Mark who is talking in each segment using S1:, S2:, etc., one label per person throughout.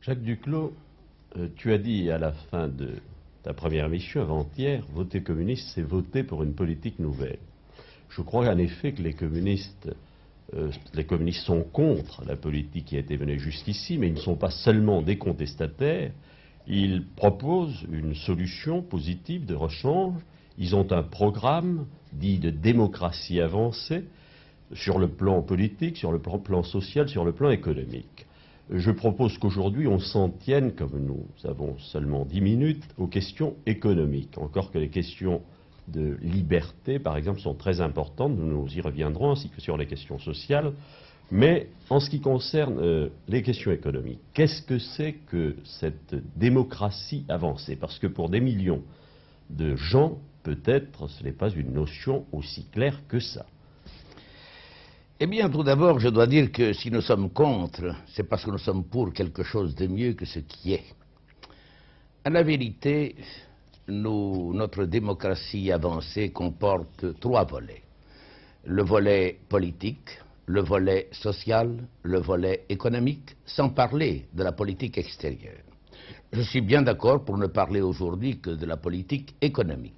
S1: Jacques Duclos, tu as dit à la fin de ta première mission, avant-hier, voter communiste, c'est voter pour une politique nouvelle. Je crois en effet que les communistes sont contre la politique qui a été menée jusqu'ici, mais ils ne sont pas seulement des contestataires, ils proposent une solution positive de rechange, ils ont un programme dit de démocratie avancée sur le plan politique, sur le plan social, sur le plan économique. Je propose qu'aujourd'hui on s'en tienne, comme nous avons seulement 10 minutes, aux questions économiques, encore que les questions de liberté, par exemple, sont très importantes, nous y reviendrons, ainsi que sur les questions sociales. Mais en ce qui concerne les questions économiques, qu'est-ce que c'est que cette démocratie avancée? Parce que pour des millions de gens, peut-être ce n'est pas une notion aussi claire que ça.
S2: Eh bien, tout d'abord, je dois dire que si nous sommes contre, c'est parce que nous sommes pour quelque chose de mieux que ce qui est. À la vérité, notre démocratie avancée comporte 3 volets. Le volet politique, le volet social, le volet économique, sans parler de la politique extérieure. Je suis bien d'accord pour ne parler aujourd'hui que de la politique économique.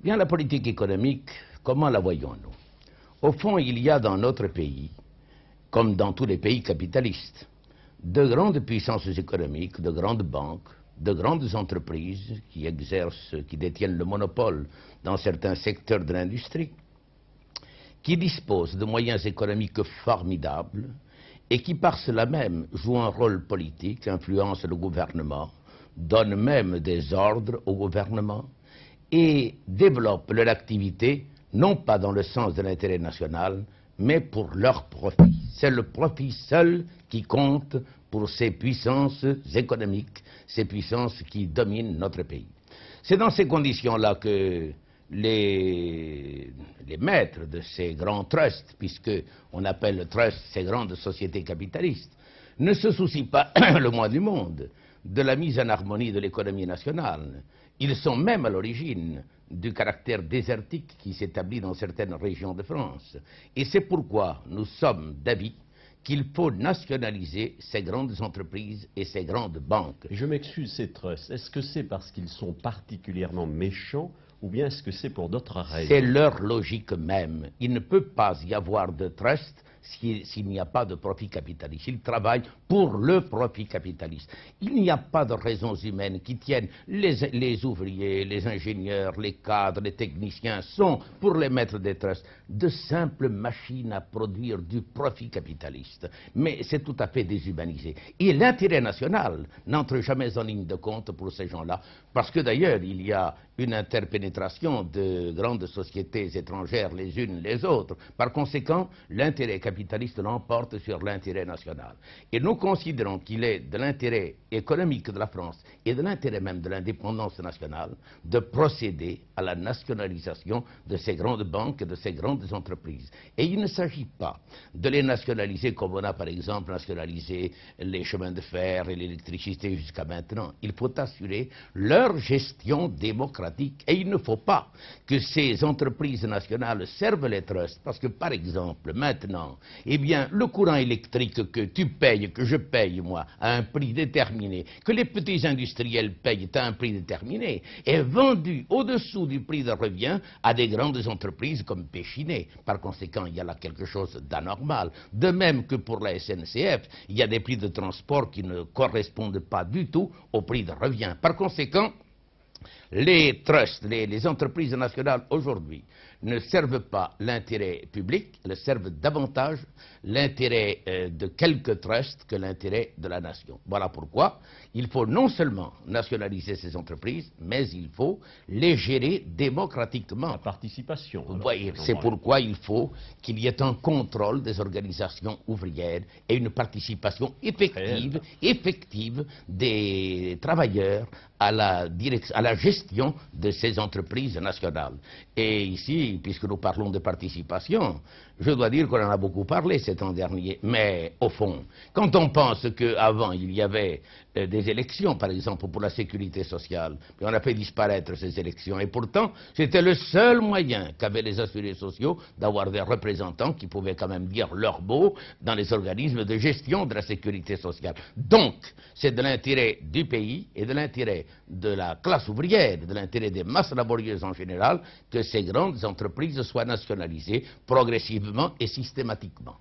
S2: Bien, la politique économique, comment la voyons-nous? Au fond, il y a dans notre pays, comme dans tous les pays capitalistes, de grandes puissances économiques, de grandes banques, de grandes entreprises qui détiennent le monopole dans certains secteurs de l'industrie, qui disposent de moyens économiques formidables et qui par cela même jouent un rôle politique, influencent le gouvernement, donnent même des ordres au gouvernement et développent leur activité non pas dans le sens de l'intérêt national, mais pour leur profit. C'est le profit seul qui compte pour ces puissances économiques, ces puissances qui dominent notre pays. C'est dans ces conditions-là que les maîtres de ces grands trusts, puisque on appelle trust ces grandes sociétés capitalistes, ne se soucient pas le moins du monde de la mise en harmonie de l'économie nationale. Ils sont même à l'origine du caractère désertique qui s'établit dans certaines régions de France. Et c'est pourquoi nous sommes d'avis qu'il faut nationaliser ces grandes entreprises et ces grandes banques.
S1: Je m'excuse, ces trusts, est-ce que c'est parce qu'ils sont particulièrement méchants ou bien est-ce que c'est pour d'autres raisons?
S2: C'est leur logique même. Il ne peut pas y avoir de trust s'il n'y a pas de profit capitaliste. Ils travaillent pour le profit capitaliste. Il n'y a pas de raisons humaines qui tiennent les ouvriers, les ingénieurs, les cadres, les techniciens sont, pour les maîtres des trusts, de simples machines à produire du profit capitaliste. Mais c'est tout à fait déshumanisé. Et l'intérêt national n'entre jamais en ligne de compte pour ces gens-là, parce que d'ailleurs, il y a une interpénétration de grandes sociétés étrangères les unes les autres. Par conséquent, l'intérêt capitaliste l'emporte sur l'intérêt national. Et nous considérons qu'il est de l'intérêt économique de la France et de l'intérêt même de l'indépendance nationale de procéder à la nationalisation de ces grandes banques et de ces grandes entreprises. Et il ne s'agit pas de les nationaliser comme on a par exemple nationalisé les chemins de fer et l'électricité jusqu'à maintenant. Il faut assurer leur gestion démocratique. Et il ne faut pas que ces entreprises nationales servent les trusts, parce que par exemple maintenant, eh bien le courant électrique que tu payes, que je paye moi, à un prix déterminé, que les petits industriels payent à un prix déterminé, est vendu au-dessous du prix de revient à des grandes entreprises comme Péchinet. Par conséquent, il y a là quelque chose d'anormal. De même que pour la SNCF, il y a des prix de transport qui ne correspondent pas du tout au prix de revient. Par conséquent, les trusts, les entreprises nationales aujourd'hui ne servent pas l'intérêt public, elles servent davantage l'intérêt de quelques trusts que l'intérêt de la nation. Voilà pourquoi il faut non seulement nationaliser ces entreprises, mais il faut les gérer démocratiquement.
S1: La participation.
S2: Oui, c'est pourquoi il faut qu'il y ait un contrôle des organisations ouvrières et une participation effective des travailleurs à la gestion de ces entreprises nationales. Et ici, Oui, puisque nous parlons de participation, je dois dire qu'on en a beaucoup parlé ces temps derniers. Mais au fond, quand on pense qu'avant il y avait des élections, par exemple pour la sécurité sociale, puis on a fait disparaître ces élections, et pourtant c'était le seul moyen qu'avaient les assurés sociaux d'avoir des représentants qui pouvaient quand même dire leur mot dans les organismes de gestion de la sécurité sociale. Donc, c'est de l'intérêt du pays et de l'intérêt de la classe ouvrière, de l'intérêt des masses laborieuses en général, que ces grandes entreprises soient nationalisées progressivement et systématiquement.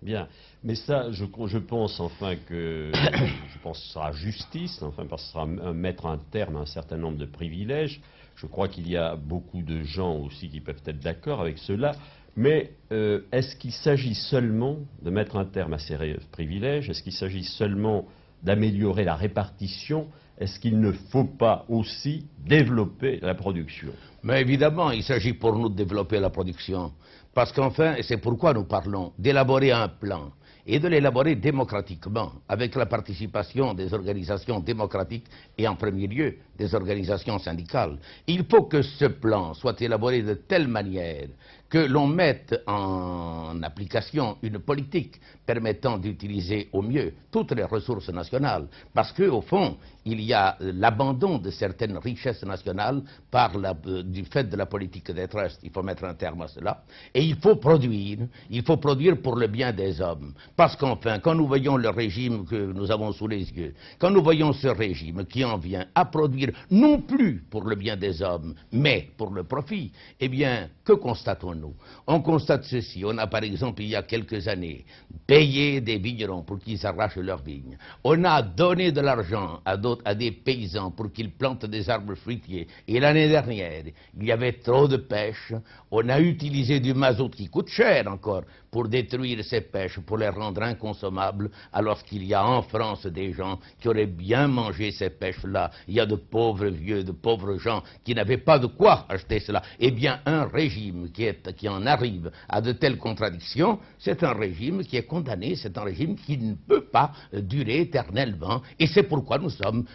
S1: Bien, mais ça, je pense enfin que ce sera justice, enfin, parce que ce sera mettre un terme à un certain nombre de privilèges. Je crois qu'il y a beaucoup de gens aussi qui peuvent être d'accord avec cela. Mais est-ce qu'il s'agit seulement de mettre un terme à ces privilèges? Est-ce qu'il s'agit seulement d'améliorer la répartition? Est-ce qu'il ne faut pas aussi développer la production?
S2: Mais évidemment, il s'agit pour nous de développer la production. Parce qu'enfin, et c'est pourquoi nous parlons, d'élaborer un plan et de l'élaborer démocratiquement, avec la participation des organisations démocratiques et en premier lieu des organisations syndicales. Il faut que ce plan soit élaboré de telle manière que l'on mette en application une politique permettant d'utiliser au mieux toutes les ressources nationales. Parce qu'au fond, il y a l'abandon de certaines richesses nationales du fait de la politique des trusts. Il faut mettre un terme à cela. Et il faut produire pour le bien des hommes. Parce qu'enfin, quand nous voyons le régime que nous avons sous les yeux, quand nous voyons ce régime qui en vient à produire non plus pour le bien des hommes, mais pour le profit, eh bien, que constatons-nous? On constate ceci. On a par exemple, il y a quelques années, payé des vignerons pour qu'ils arrachent leurs vignes. On a donné de l'argent à des paysans pour qu'ils plantent des arbres fruitiers. Et l'année dernière, il y avait trop de pêche. On a utilisé du mazout qui coûte cher encore pour détruire ces pêches, pour les rendre inconsommables, alors qu'il y a en France des gens qui auraient bien mangé ces pêches-là. Il y a de pauvres vieux, de pauvres gens qui n'avaient pas de quoi acheter cela. Eh bien, un régime qui en arrive à de telles contradictions, c'est un régime qui est condamné, c'est un régime qui ne peut pas durer éternellement. Et c'est pourquoi nous sommes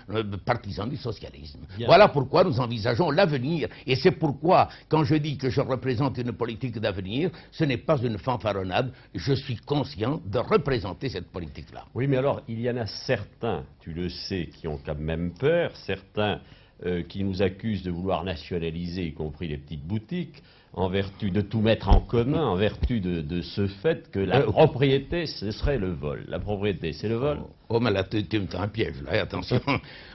S2: partisans du socialisme. Bien. Voilà pourquoi nous envisageons l'avenir. Et c'est pourquoi, quand je dis que je représente une politique d'avenir, ce n'est pas une fanfaronnade. Je suis conscient de représenter cette politique-là.
S1: Oui, mais alors, il y en a certains, tu le sais, qui ont quand même peur, certains qui nous accusent de vouloir nationaliser, y compris les petites boutiques, en vertu de tout mettre en commun, en vertu de ce fait que la propriété, ce serait le vol. La propriété, c'est le vol.
S2: Oh, mais là, tu me tends un piège, là, attention.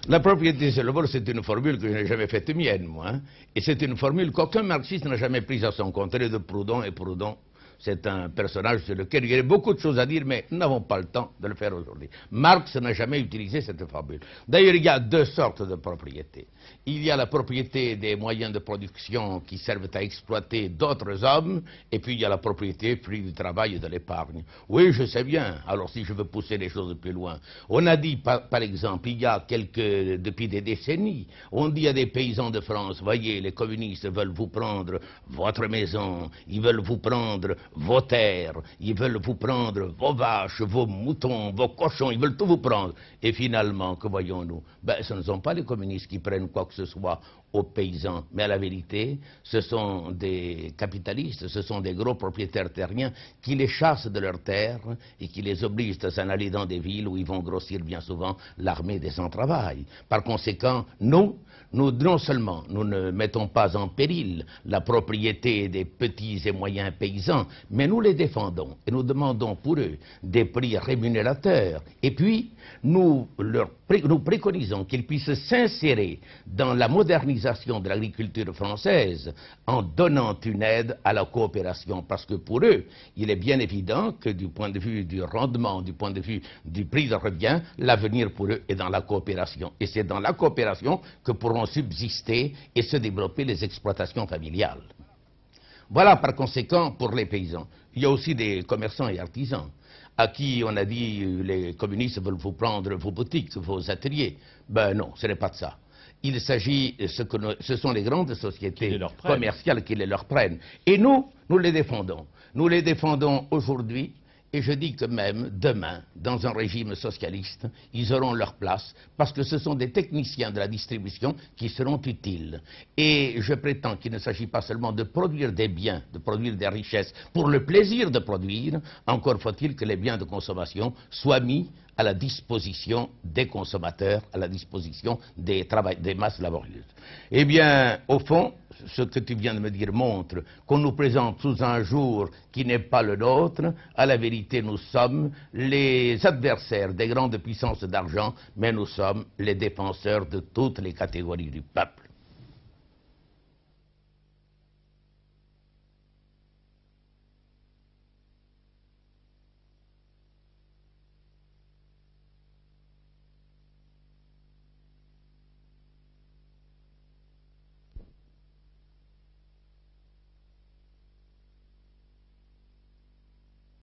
S2: La propriété, c'est le vol, c'est une formule que je n'ai jamais faite mienne, moi. Hein. Et c'est une formule qu'aucun marxiste n'a jamais prise à son compte. Elle est de Proudhon, et Proudhon, c'est un personnage sur lequel il y a beaucoup de choses à dire, mais nous n'avons pas le temps de le faire aujourd'hui. Marx n'a jamais utilisé cette formule. D'ailleurs, il y a deux sortes de propriétés. Il y a la propriété des moyens de production qui servent à exploiter d'autres hommes, et puis il y a la propriété fruit du travail et de l'épargne. Oui, je sais bien, alors si je veux pousser les choses plus loin. On a dit, par exemple, il y a depuis des décennies, on dit à des paysans de France, voyez, les communistes veulent vous prendre votre maison, ils veulent vous prendre vos terres, ils veulent vous prendre vos vaches, vos moutons, vos cochons, ils veulent tout vous prendre. Et finalement, que voyons-nous? Ben, ce ne sont pas les communistes qui prennent quoi que ce soit aux paysans, mais à la vérité, ce sont des capitalistes, ce sont des gros propriétaires terriens qui les chassent de leurs terres et qui les obligent à s'en aller dans des villes où ils vont grossir bien souvent l'armée des sans-travail. Par conséquent, nous, non seulement nous ne mettons pas en péril la propriété des petits et moyens paysans, mais nous les défendons et nous demandons pour eux des prix rémunérateurs. Et puis, nous préconisons qu'ils puissent s'insérer dans la modernisation de l'agriculture française en donnant une aide à la coopération. Parce que pour eux, il est bien évident que du point de vue du rendement, du point de vue du prix de revient, l'avenir pour eux est dans la coopération. Et c'est dans la coopération que pourront subsister et se développer les exploitations familiales. Voilà par conséquent pour les paysans. Il y a aussi des commerçants et artisans à qui on a dit les communistes veulent vous prendre vos boutiques, vos ateliers. Ben non, ce n'est pas de ça. Il s'agit, ce sont les grandes sociétés commerciales qui les leur prennent. Et nous les défendons. Nous les défendons aujourd'hui Et je dis que même demain, dans un régime socialiste, ils auront leur place parce que ce sont des techniciens de la distribution qui seront utiles. Et je prétends qu'il ne s'agit pas seulement de produire des biens, de produire des richesses pour le plaisir de produire, encore faut-il que les biens de consommation soient mis à la disposition des consommateurs, à la disposition des masses laborieuses. Eh bien, au fond, ce que tu viens de me dire montre qu'on nous présente sous un jour qui n'est pas le nôtre. À la vérité, nous sommes les adversaires des grandes puissances d'argent, mais nous sommes les défenseurs de toutes les catégories du peuple.